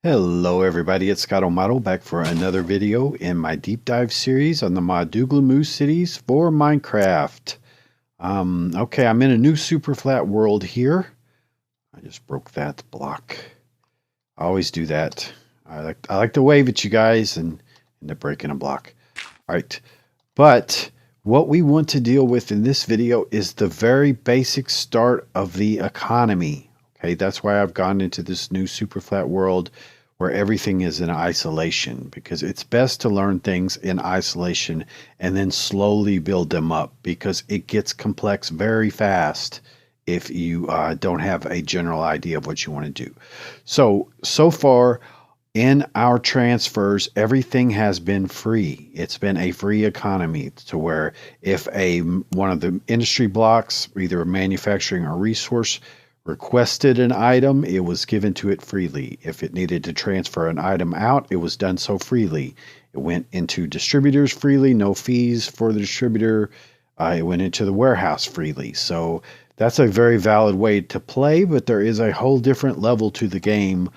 Hello everybody, it's Scott Model back for another video in my deep dive series on the mod Dooglamoo Cities for Minecraft. Okay, I'm in a new super flat world here. I just broke that block. I always do that. I like to wave at you guys and end up breaking a block. Alright, but what we want to deal with in this video is the very basic start of the economy. Okay, that's why I've gone into this new super flat world where everything is in isolation, because it's best to learn things in isolation and then slowly build them up, because it gets complex very fast if you don't have a general idea of what you want to do. So far in our transfers, everything has been free. It's been a free economy, to where if one of the industry blocks, either a manufacturing or resource, requested an item, it was given to it freely. If it needed to transfer an item out, it was done so freely. It went into distributors freely, no fees for the distributor. It went into the warehouse freely. So that's a very valid way to play, but there is a whole different level to the game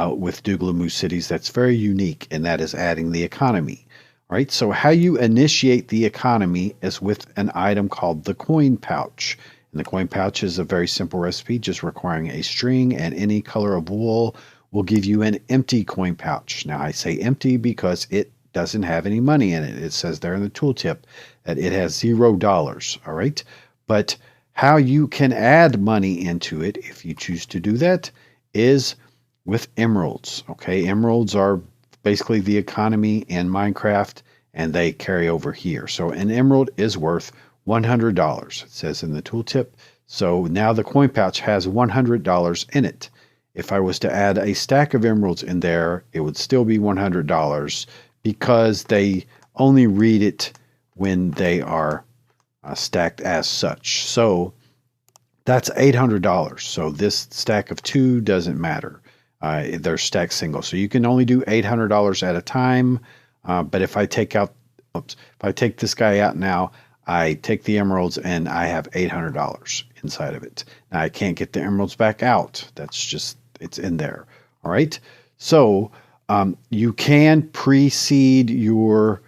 with Dooglamoo Cities that's very unique, and that is adding the economy. All right, so how you initiate the economy is with an item called the coin pouch. And the coin pouch is a very simple recipe, just requiring a string and any color of wool will give you an empty coin pouch. Now I say empty because it doesn't have any money in it. It says there in the tooltip that it has $0. All right. But how you can add money into it, if you choose to do that, is with emeralds. Okay. Emeralds are basically the economy in Minecraft, and they carry over here. So an emerald is worth $100, it says in the tooltip. So now the coin pouch has $100 in it. If I was to add a stack of emeralds in there, it would still be $100, because they only read it when they are stacked as such. So that's $800. So this stack of 2 doesn't matter. They're stacked single. So you can only do $800 at a time. But if I take this guy out now, I take the emeralds and I have $800 inside of it. Now I can't get the emeralds back out. That's just, it's in there. All right. So you can pre-seed your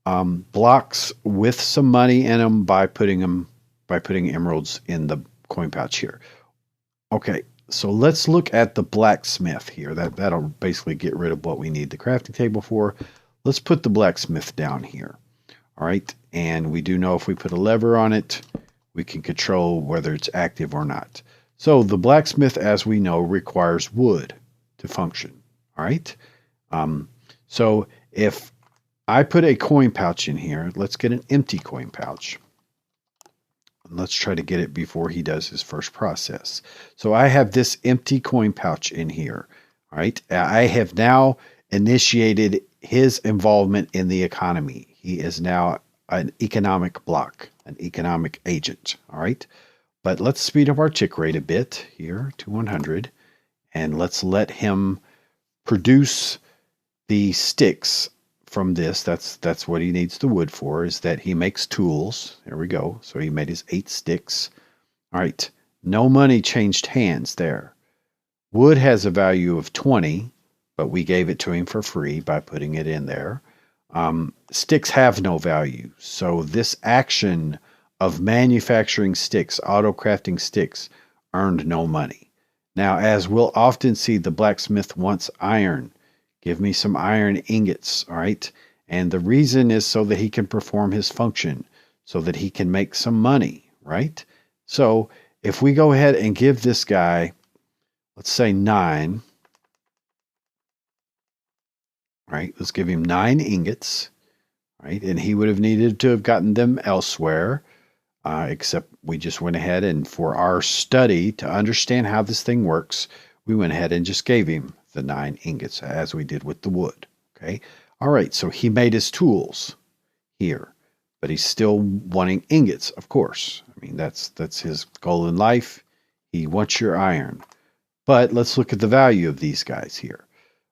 blocks with some money in them by putting emeralds in the coin pouch here. Okay. So let's look at the blacksmith here. That'll basically get rid of what we need the crafting table for. Let's put the blacksmith down here. All right, and we do know if we put a lever on it, we can control whether it's active or not. So the blacksmith, as we know, requires wood to function. All right, so if I put a coin pouch in here, let's get an empty coin pouch. And let's try to get it before he does his first process. So I have this empty coin pouch in here. All right, I have now initiated his involvement in the economy. He is now an economic block, an economic agent. All right. But let's speed up our tick rate a bit here to 100. And let's let him produce the sticks from this. That's what he needs the wood for, is that he makes tools. There we go. So he made his 8 sticks. All right. No money changed hands there. Wood has a value of 20, but we gave it to him for free by putting it in there. Sticks have no value. So this action of manufacturing sticks, auto-crafting sticks, earned no money. Now, as we'll often see, the blacksmith wants iron. Give me some iron ingots, all right? And the reason is so that he can perform his function, so that he can make some money, right? So if we go ahead and give this guy, let's say 9, right? Let's give him 9 ingots, right? And he would have needed to have gotten them elsewhere, except we just went ahead and, for our study to understand how this thing works, we went ahead and just gave him the 9 ingots, as we did with the wood. Okay. All right. So he made his tools here, but he's still wanting ingots, of course. I mean, that's his goal in life. He wants your iron. But let's look at the value of these guys here.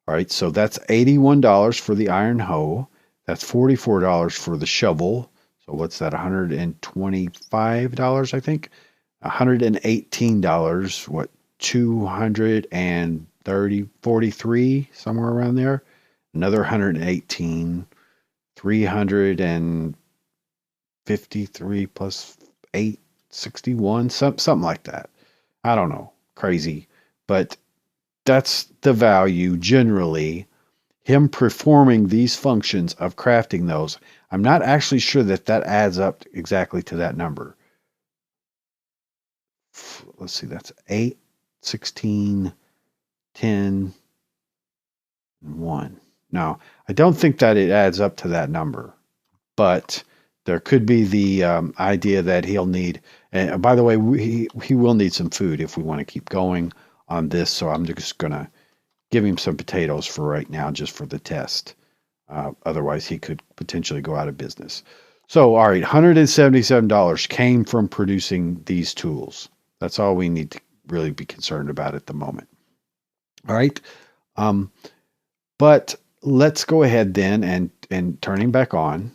All right, so that's $81 for the iron hoe. That's $44 for the shovel. So what's that, $125, I think? $118, what, 200 and 30, 43, somewhere around there. Another 118, 353 plus 8, 61, something like that. I don't know, crazy, but that's the value generally. Him performing these functions of crafting those, I'm not actually sure that that adds up exactly to that number. Let's see, that's 8, 16, 10, 1. Now, I don't think that it adds up to that number, but there could be the idea that he'll need, and by the way, he will need some food if we want to keep going on this, so I'm just going to give him some potatoes for right now, just for the test. Otherwise, he could potentially go out of business. So, all right, $177 came from producing these tools. That's all we need to really be concerned about at the moment. All right. But let's go ahead then and turn him back on.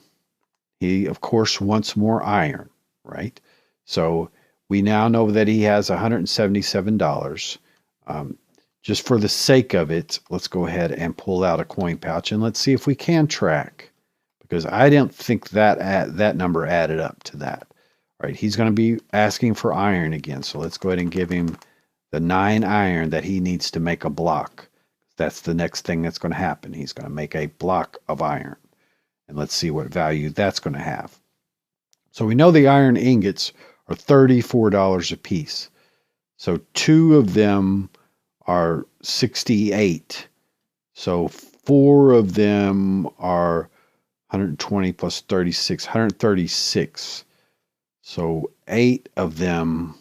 He, of course, wants more iron, right? So we now know that he has $177. Just for the sake of it, let's go ahead and pull out a coin pouch and let's see if we can track, because I don't think that number added up to that. All right, he's going to be asking for iron again, so let's go ahead and give him the 9 iron that he needs to make a block. That's the next thing that's going to happen. He's going to make a block of iron, and let's see what value that's going to have. So we know the iron ingots are $34 a piece. So 2 of them are 68. So 4 of them are 120 plus 36, 136. So 8 of them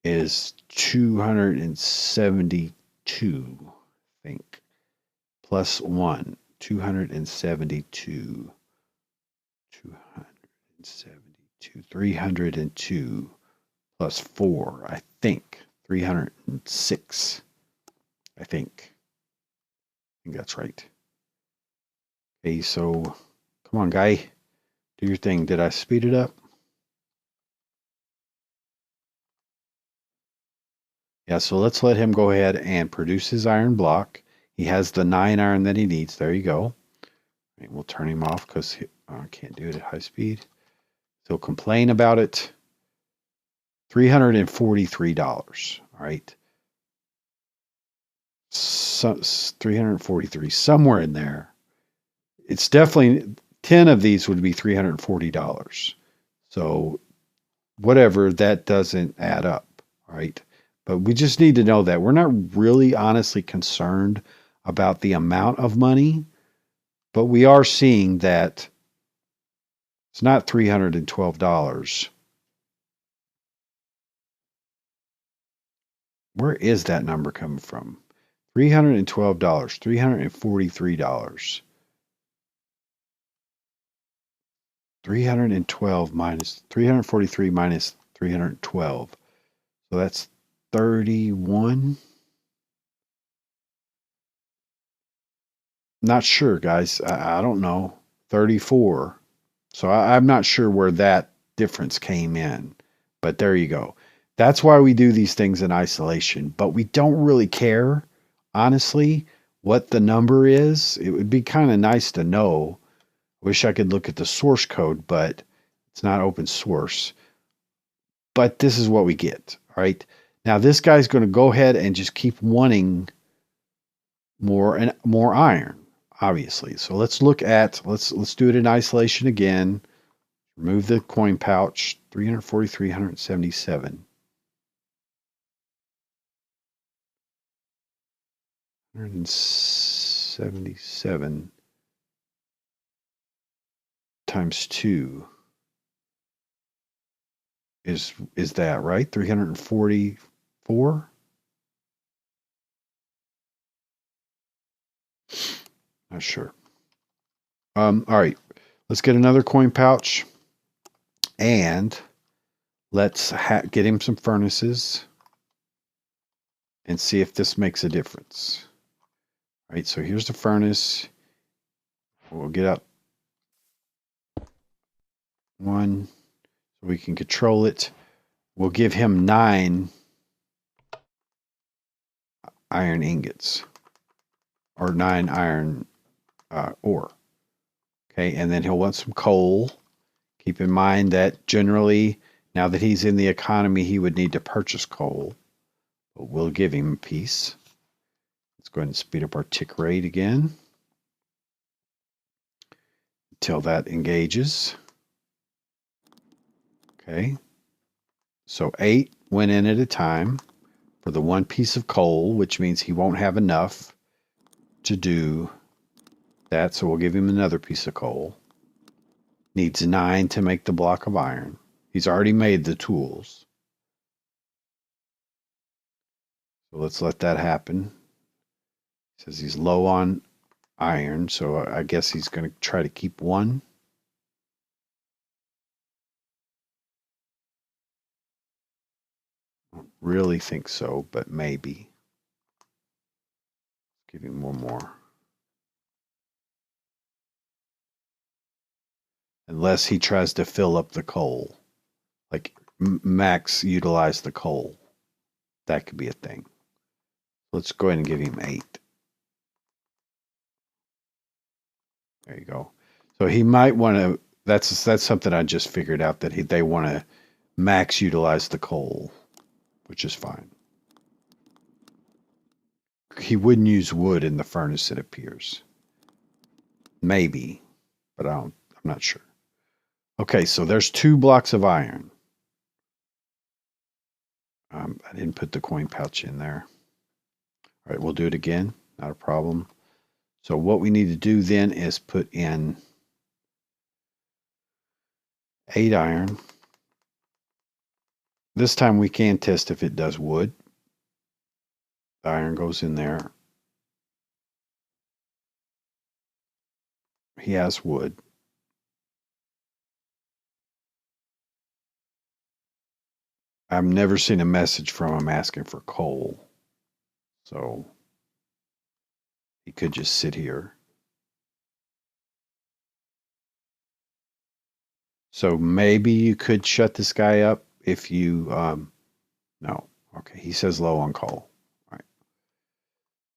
is 272, I think. Plus 1, 272. 272, 302 plus 4, I think. 306, I think. That's right. Okay, so come on, guy. Do your thing. Did I speed it up? Yeah, so let's let him go ahead and produce his iron block. He has the 9 iron that he needs. There you go. Right, we'll turn him off because I can't do it at high speed. He'll complain about it. $343. All right. So, 343, somewhere in there. It's definitely 10 of these would be $340. So whatever, that doesn't add up. All right. But we just need to know that we're not really honestly concerned about the amount of money, but we are seeing that it's not $312. Where is that number coming from? $312, $343. 312 minus 343 minus 312. So that's 31. Not sure, guys. I don't know. 34. So I'm not sure where that difference came in. But there you go. That's why we do these things in isolation. But we don't really care, honestly, what the number is. It would be kind of nice to know. Wish I could look at the source code, but it's not open source. But this is what we get. All right. Now this guy's going to go ahead and just keep wanting more and more iron, obviously. So let's look at let's do it in isolation again. Remove the coin pouch. 343, 177. 177 times 2 is that right? 344? Not sure. All right. Let's get another coin pouch and let's get him some furnaces and see if this makes a difference. All right, so here's the furnace. We'll get up 1 so we can control it. We'll give him 9 iron ingots or 9 iron ore. Okay, and then he'll want some coal. Keep in mind that generally, now that he's in the economy, he would need to purchase coal. But we'll give him a piece. Let's go ahead and speed up our tick rate again until that engages. Okay, so 8 went in at a time for the 1 piece of coal, which means he won't have enough to do that, so we'll give him another piece of coal. Needs 9 to make the block of iron. He's already made the tools. So let's let that happen. He says he's low on iron, so I guess he's going to try to keep 1. I don't really think so, but maybe. Give him 1 more. Unless he tries to fill up the coal. Like max utilize the coal. That could be a thing. Let's go ahead and give him 8. There you go. So he might want to, that's something I just figured out, that they want to max utilize the coal, which is fine. He wouldn't use wood in the furnace, it appears. Maybe, but I'm not sure. Okay, so there's 2 blocks of iron. I didn't put the coin pouch in there. All right, we'll do it again. Not a problem. So what we need to do then is put in 8 iron. This time we can test if it does wood. The iron goes in there. He has wood. I've never seen a message from him asking for coal. So he could just sit here. So maybe you could shut this guy up if you, no. Okay, he says low on coal. All right.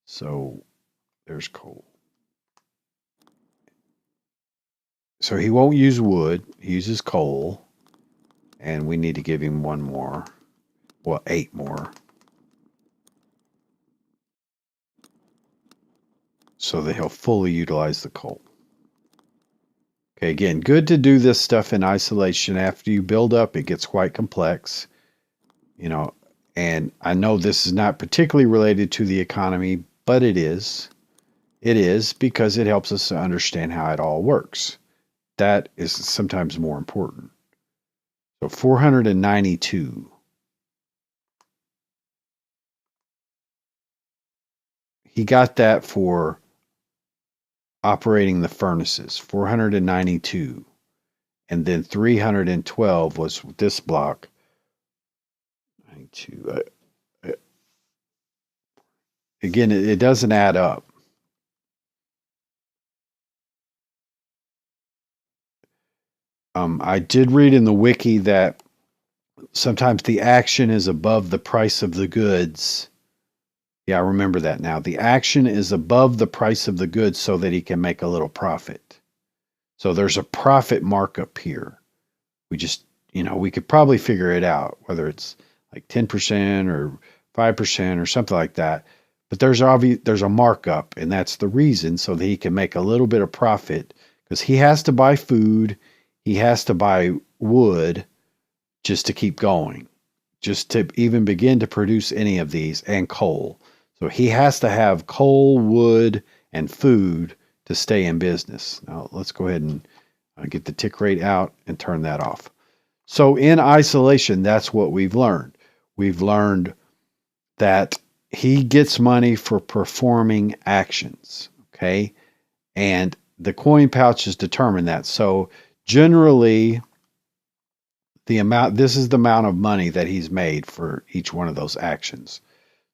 So there's coal. So he won't use wood. He uses coal. And we need to give him 1 more. Well, 8 more. So that he'll fully utilize the coal. Okay, again, good to do this stuff in isolation. After you build up, it gets quite complex. You know, and I know this is not particularly related to the economy, but it is. It is because it helps us to understand how it all works. That is sometimes more important. So 492. He got that for operating the furnaces, 492. And then 312 was this block. 92. Again, it doesn't add up. I did read in the wiki that sometimes the action is above the price of the goods. Yeah, I remember that now. The action is above the price of the goods so that he can make a little profit. So there's a profit markup here. We just, we could probably figure it out, whether it's like 10% or 5% or something like that. But there's a markup, and that's the reason, so that he can make a little bit of profit, because he has to buy food, he has to buy wood just to keep going, just to even begin to produce any of these, and coal. So he has to have coal, wood, and food to stay in business. Now let's go ahead and get the tick rate out and turn that off. So in isolation, that's what we've learned. We've learned that he gets money for performing actions, okay? And the coin pouches determine that. So generally, this is the amount of money that he's made for each one of those actions.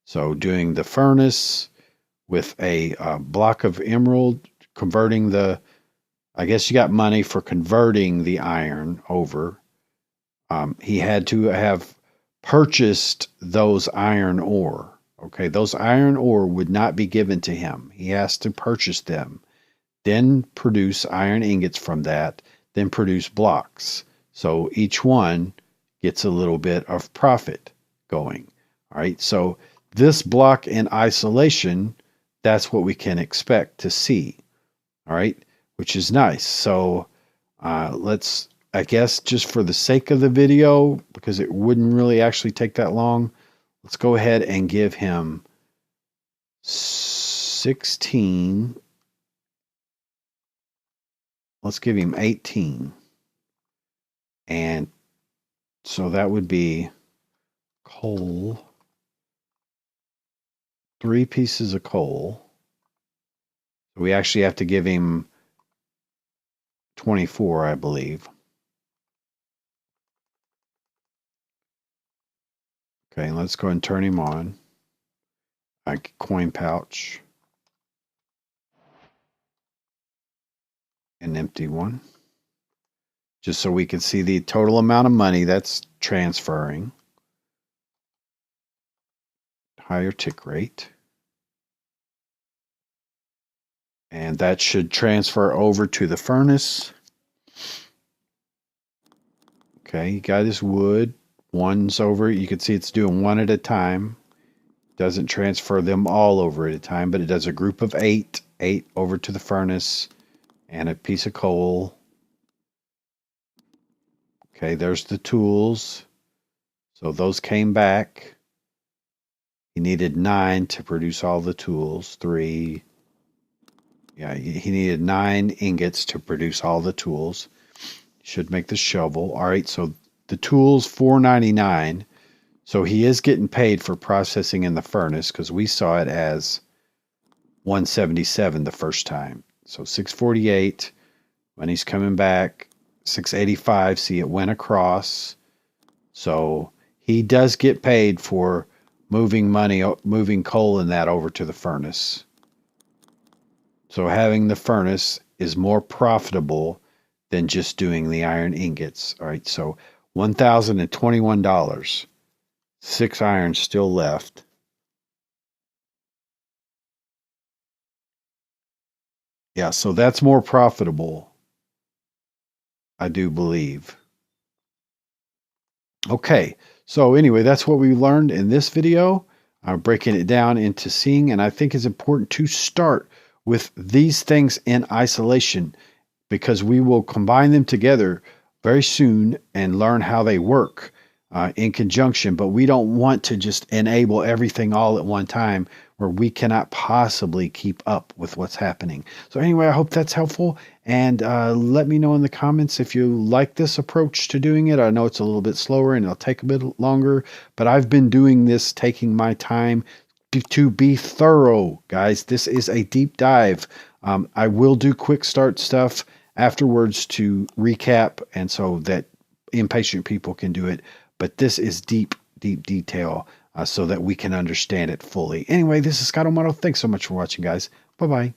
So doing the furnace with a block of emerald, converting I guess you got money for converting the iron over. He had to have purchased those iron ore. Okay, those iron ore would not be given to him. He has to purchase them, then produce iron ingots from that, then produce blocks. So each one gets a little bit of profit going. All right, so this block in isolation, that's what we can expect to see. All right, which is nice. So let's, I guess, just for the sake of the video, because it wouldn't really actually take that long, let's go ahead and give him 16. Let's give him 18. And so that would be coal, 3 pieces of coal. We actually have to give him 24, I believe. Okay, let's go and turn him on. A coin pouch. An empty one. Just so we can see the total amount of money that's transferring. Higher tick rate. And that should transfer over to the furnace. Okay, he got his wood. One's over. You can see it's doing one at a time. Doesn't transfer them all over at a time, but it does a group of 8. 8 over to the furnace. And a piece of coal. Okay, there's the tools. So those came back. He needed 9 to produce all the tools. 3. Yeah, he needed 9 ingots to produce all the tools. Should make the shovel. All right, so the tools, $4.99. So he is getting paid for processing in the furnace because we saw it as $177 the first time. So $648. When he's coming back, $685. See, it went across. So he does get paid for moving coal and that over to the furnace. So having the furnace is more profitable than just doing the iron ingots. All right, so $1,021. 6 irons still left. Yeah, so that's more profitable, I do believe. Okay, so anyway, that's what we learned in this video. I'm breaking it down into seeing, and I think it's important to start with these things in isolation because we will combine them together very soon and learn how they work in conjunction. But we don't want to just enable everything all at one time where we cannot possibly keep up with what's happening. So anyway, I hope that's helpful. And let me know in the comments if you like this approach to doing it. I know it's a little bit slower and it'll take a bit longer, but I've been doing this, taking my time to be thorough, guys. This is a deep dive. I will do quick start stuff afterwards to recap, and so that impatient people can do it. But this is deep detail so that we can understand it fully. Anyway, this is Scott O'Motto. Thanks so much for watching, guys. Bye-bye.